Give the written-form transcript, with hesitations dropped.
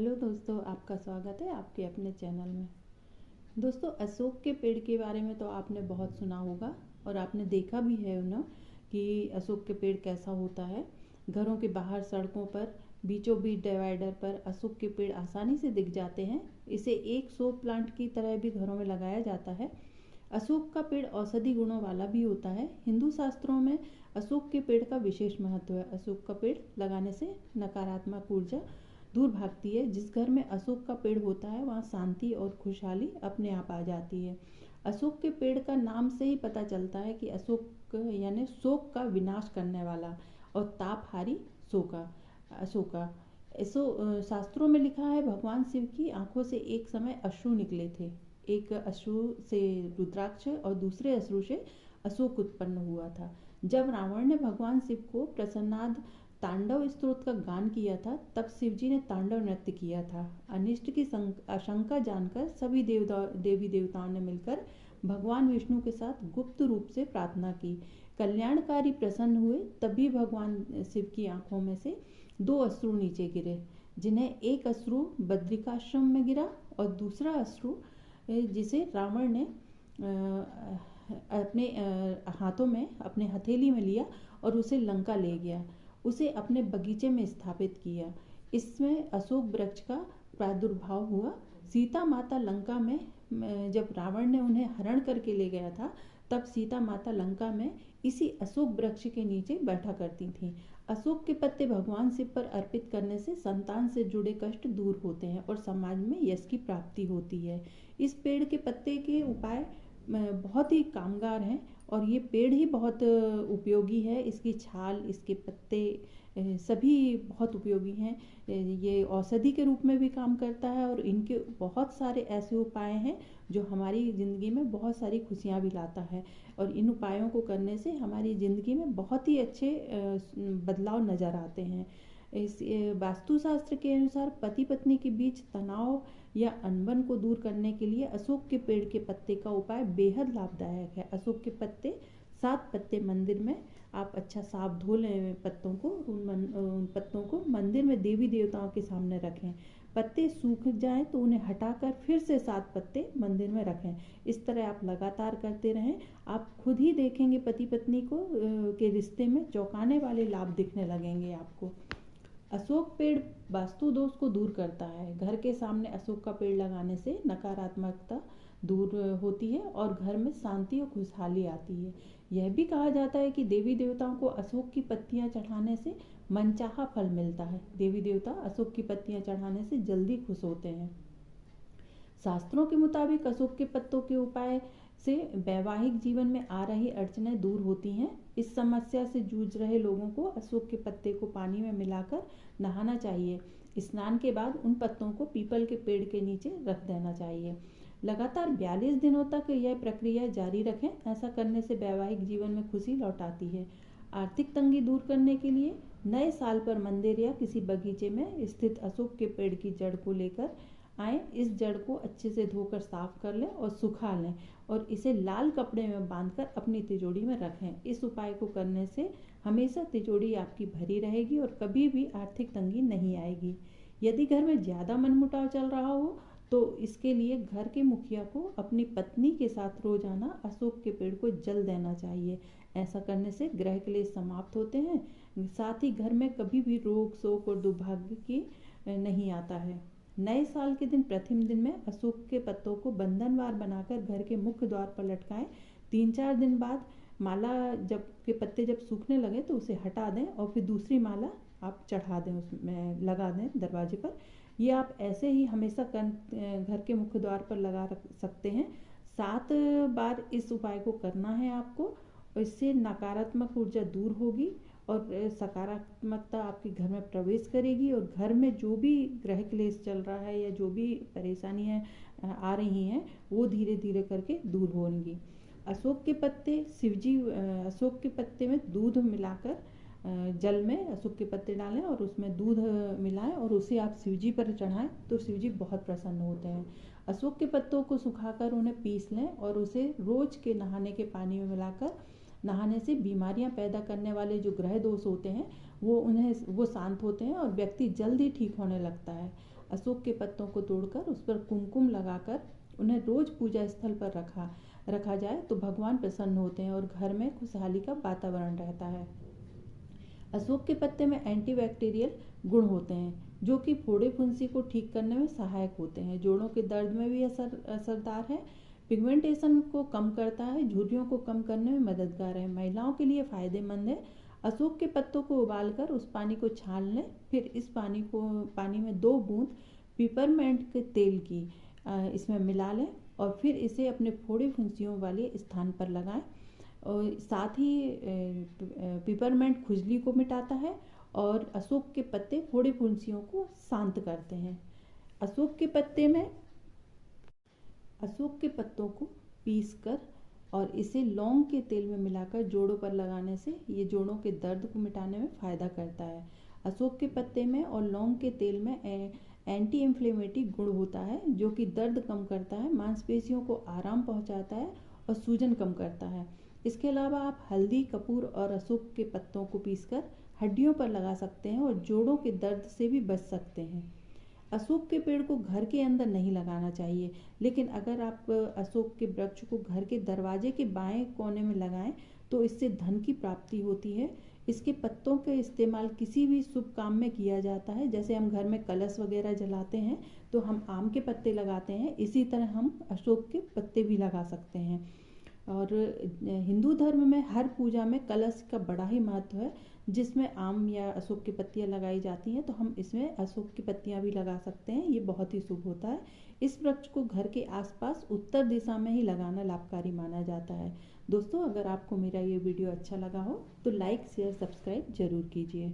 Hello दोस्तों, आपका स्वागत है आपके अपने चैनल में। दोस्तों, अशोक के पेड़ के बारे में तो आपने बहुत सुना होगा और आपने देखा भी है उन्हें कि अशोक के पेड़ कैसा होता है। घरों के बाहर, सड़कों पर, बीचों बीच डिवाइडर पर अशोक के पेड़ आसानी से दिख जाते हैं। इसे एक शो प्लांट की तरह भी घरों में लगाया जाता है। अशोक का पेड़ औषधि गुणों वाला भी होता है। हिंदू शास्त्रों में अशोक के पेड़ का विशेष महत्व है। अशोक का पेड़ लगाने से नकारात्मक ऊर्जा दूर भागती है। जिस घर में अशोक का पेड़ होता है वहाँ शांति और खुशहाली अपने आप आ जाती है। अशोक के पेड़ का नाम से ही पता चलता है कि अशोक यानी शोक का विनाश करने वाला और तापहारी शोका अशोका। शास्त्रों में लिखा है, भगवान शिव की आंखों से एक समय अश्रु निकले थे। एक अश्रु से रुद्राक्ष और दूसरे अश्रु से अशोक उत्पन्न हुआ था। जब रावण ने भगवान शिव को प्रसन्नाद तांडव स्तोत्र का गान किया था, तब शिवजी ने तांडव नृत्य किया था। अनिष्ट की आशंका जानकर सभी देवी देवताओं ने मिलकर भगवान विष्णु के साथ गुप्त रूप से प्रार्थना की। कल्याणकारी प्रसन्न हुए, तभी भगवान शिव की आंखों में से दो अश्रु नीचे गिरे, जिन्हें एक अश्रु बद्रिकाश्रम में गिरा और दूसरा अश्रु जिसे रावण ने अपने हाथों में, अपने हथेली में लिया और उसे लंका ले गया, उसे अपने बगीचे में स्थापित किया। इसमें अशोक वृक्ष का प्रादुर्भाव हुआ। सीता माता लंका में जब रावण ने उन्हें हरण करके ले गया था, तब सीता माता लंका में इसी अशोक वृक्ष के नीचे बैठा करती थीं। अशोक के पत्ते भगवान शिव पर अर्पित करने से संतान से जुड़े कष्ट दूर होते हैं और समाज में यश की प्राप्ति होती है। इस पेड़ के पत्ते के उपाय बहुत ही कामगार हैं और ये पेड़ ही बहुत उपयोगी है। इसकी छाल, इसके पत्ते सभी बहुत उपयोगी हैं। ये औषधि के रूप में भी काम करता है और इनके बहुत सारे ऐसे उपाय हैं जो हमारी ज़िंदगी में बहुत सारी खुशियाँ भी लाता है और इन उपायों को करने से हमारी ज़िंदगी में बहुत ही अच्छे बदलाव नज़र आते हैं। इस वास्तुशास्त्र के अनुसार पति पत्नी के बीच तनाव या अनबन को दूर करने के लिए अशोक के पेड़ के पत्ते का उपाय बेहद लाभदायक है। अशोक के पत्ते 7 पत्ते मंदिर में आप अच्छा साफ धो लें पत्तों को, उन पत्तों को मंदिर में देवी देवताओं के सामने रखें। पत्ते सूख जाएं तो उन्हें हटाकर फिर से 7 पत्ते मंदिर में रखें। इस तरह आप लगातार करते रहें। आप खुद ही देखेंगे पति पत्नी को के रिश्ते में चौंकाने वाले लाभ दिखने लगेंगे आपको। अशोक पेड़ वास्तु दोष को दूर करता है। घर के सामने अशोक का पेड़ लगाने से नकारात्मकता दूर होती है और घर में शांति और खुशहाली आती है। यह भी कहा जाता है कि देवी देवताओं को अशोक की पत्तियां चढ़ाने से मनचाहा फल मिलता है। देवी देवता अशोक की पत्तियां चढ़ाने से जल्दी खुश होते हैं। शास्त्रों के मुताबिक अशोक के पत्तों के उपाय से वैवाहिक जीवन में आ रही अड़चनें दूर होती हैं। इस समस्या से जूझ रहे लोगों को अशोक के पत्ते को पानी में मिलाकर नहाना चाहिए। स्नान के बाद उन पत्तों को पीपल के पेड़ के नीचे रख देना चाहिए। लगातार 42 दिनों तक यह प्रक्रिया जारी रखें। ऐसा करने से वैवाहिक जीवन में खुशी लौट आती है। आर्थिक तंगी दूर करने के लिए नए साल पर मंदिर या किसी बगीचे में स्थित अशोक के पेड़ की जड़ को लेकर आए। इस जड़ को अच्छे से धोकर साफ कर लें और सुखा लें और इसे लाल कपड़े में बांधकर अपनी तिजोरी में रखें। इस उपाय को करने से हमेशा तिजोरी आपकी भरी रहेगी और कभी भी आर्थिक तंगी नहीं आएगी। यदि घर में ज़्यादा मनमुटाव चल रहा हो तो इसके लिए घर के मुखिया को अपनी पत्नी के साथ रोजाना अशोक के पेड़ को जल देना चाहिए। ऐसा करने से ग्रह क्लेश समाप्त होते हैं। साथ ही घर में कभी भी रोग, शोक और दुर्भाग्य की नहीं आता है। नए साल के दिन प्रथम दिन में अशोक के पत्तों को बंधनवार बनाकर घर के मुख्य द्वार पर लटकाएं। 3-4 दिन बाद माला के पत्ते जब सूखने लगे तो उसे हटा दें और फिर दूसरी माला आप चढ़ा दें, उसमें लगा दें दरवाजे पर। ये आप ऐसे ही हमेशा घर के मुख्य द्वार पर लगा रख सकते हैं। 7 बार इस उपाय को करना है आपको। इससे नकारात्मक ऊर्जा दूर होगी और सकारात्मकता आपके घर में प्रवेश करेगी और घर में जो भी ग्रह क्लेश चल रहा है या जो भी परेशानियां आ रही हैं वो धीरे धीरे करके दूर होंगी। अशोक के पत्ते अशोक के पत्ते में दूध मिलाकर जल में अशोक के पत्ते डालें और उसमें दूध मिलाएं और उसे आप शिवजी पर चढ़ाएं तो शिवजी बहुत प्रसन्न होते हैं। अशोक के पत्तों को सुखाकर उन्हें पीस लें और उसे रोज के नहाने के पानी में मिलाकर नहाने से बीमारियां पैदा करने वाले जो ग्रह दोष होते हैं वो शांत होते हैं और व्यक्ति जल्दी ठीक होने लगता है। अशोक के पत्तों को तोड़कर उस पर कुमकुम लगाकर उन्हें रोज पूजा स्थल पर रखा जाए तो भगवान प्रसन्न होते हैं और घर में खुशहाली का वातावरण रहता है। अशोक के पत्ते में एंटीबैक्टीरियल गुण होते हैं जो कि फोड़े फुंसी को ठीक करने में सहायक होते हैं। जोड़ों के दर्द में भी असरदार है। पिगमेंटेशन को कम करता है। झुर्रियों को कम करने में मददगार है। महिलाओं के लिए फायदेमंद है। अशोक के पत्तों को उबालकर उस पानी को छान लें। फिर इस पानी में 2 बूंद पिपरमेंट के तेल की इसमें मिला लें और फिर इसे अपने फोड़े फुंसियों वाले स्थान पर लगाएं। और साथ ही पिपरमेंट खुजली को मिटाता है और अशोक के पत्ते फोड़े फुंसियों को शांत करते हैं। अशोक के पत्तों को पीसकर और इसे लौंग के तेल में मिलाकर जोड़ों पर लगाने से ये जोड़ों के दर्द को मिटाने में फ़ायदा करता है। अशोक के पत्ते में और लौंग के तेल में एंटी इन्फ्लेमेटरी गुण होता है जो कि दर्द कम करता है, मांसपेशियों को आराम पहुंचाता है और सूजन कम करता है। इसके अलावा आप हल्दी, कपूर और अशोक के पत्तों को पीसकर हड्डियों पर लगा सकते हैं और जोड़ों के दर्द से भी बच सकते हैं। अशोक के पेड़ को घर के अंदर नहीं लगाना चाहिए, लेकिन अगर आप अशोक के वृक्ष को घर के दरवाजे के बाएं कोने में लगाएं तो इससे धन की प्राप्ति होती है। इसके पत्तों का इस्तेमाल किसी भी शुभ काम में किया जाता है। जैसे हम घर में कलश वगैरह जलाते हैं तो हम आम के पत्ते लगाते हैं, इसी तरह हम अशोक के पत्ते भी लगा सकते हैं। और हिंदू धर्म में हर पूजा में कलश का बड़ा ही महत्व है, जिसमें आम या अशोक की पत्तियां लगाई जाती हैं, तो हम इसमें अशोक की पत्तियां भी लगा सकते हैं। ये बहुत ही शुभ होता है। इस वृक्ष को घर के आसपास उत्तर दिशा में ही लगाना लाभकारी माना जाता है। दोस्तों, अगर आपको मेरा ये वीडियो अच्छा लगा हो तो लाइक, शेयर, सब्सक्राइब जरूर कीजिए।